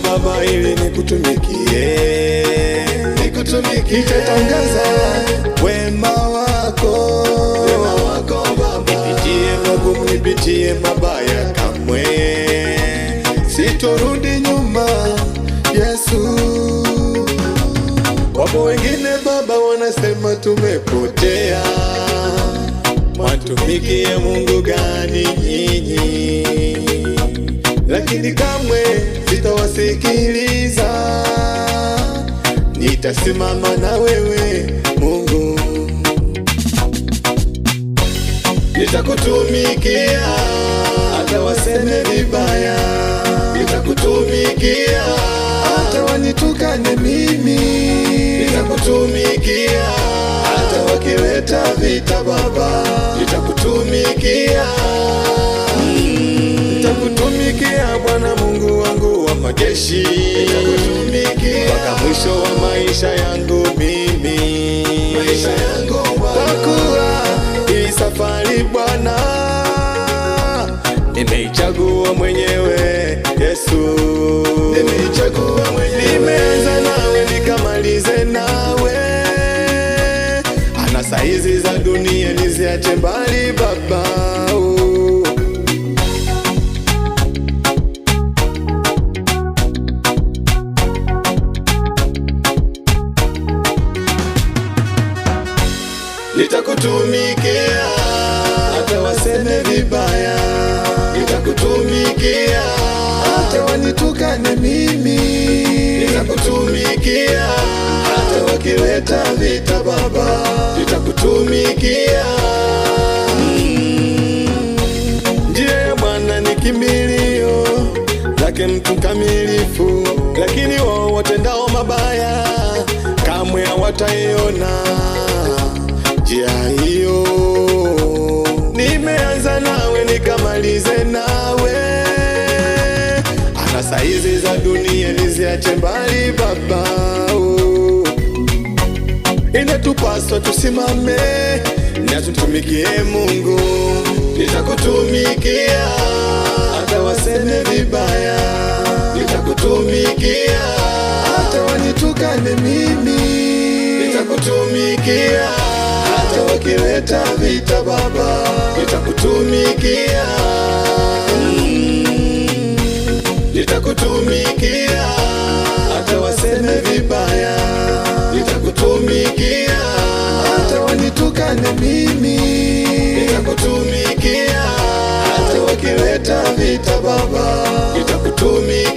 Baba ili nikutumikie, nitatangaza wema wako Baba. Nipitie magumu, nipitie mabaya, kamwe sitorudi nyuma Yesu. Wapo wengine Baba wanasema tumepotea, mwatumikie Mungu gani nyinyi? Lakini kamwe sitawasikiliza, nitasimama na wewe Mungu. Nitakutumikia hata waseme vibaya, nitakutumikia hata wanitukane mimi, nitakutumikia hata wakileta vita Baba, nitakutumikia. Nitakutumikia Bwana Mungu wangu wa majeshi, nitakutumikia mpaka mwisho wa maisha yangu mimi, maisha yangu Bwana. Kwa kuwa hii safari Bwana nimeichagua mwenyewe Yesu, nimeichagua mwenyewe. Nimeanza nawe nikamalize nawe, anasa hizi za dunia niziache mbali Baba. Nitakutumikia hata waseme vibaya, nitakutumikia hata wanitukane mimi, nitakutumikia hata wakileta vita Baba, nitakutumikia. Njia ya Bwana ni kimbilio lake mtu kamilifu, lakini wao watendao mabaya kamwe hawataiona njia hiyo. Nimeanza nawe nikamalize nawe, anasa hizi za dunia niziache mbali Baba. Inatupaswa tusimame na tutumikie Mungu. Nitakutumikia hata waseme vibaya, nitakutumikia hata wanitukane mimi, nitakutumikia hata wakileta vita Baba, nitakutumikia. Nitakutumikia hata waseme vibaya, nitakutumikia hata wanitukane mimi, nitakutumikia hata wakileta vita Baba, nitakutumikia.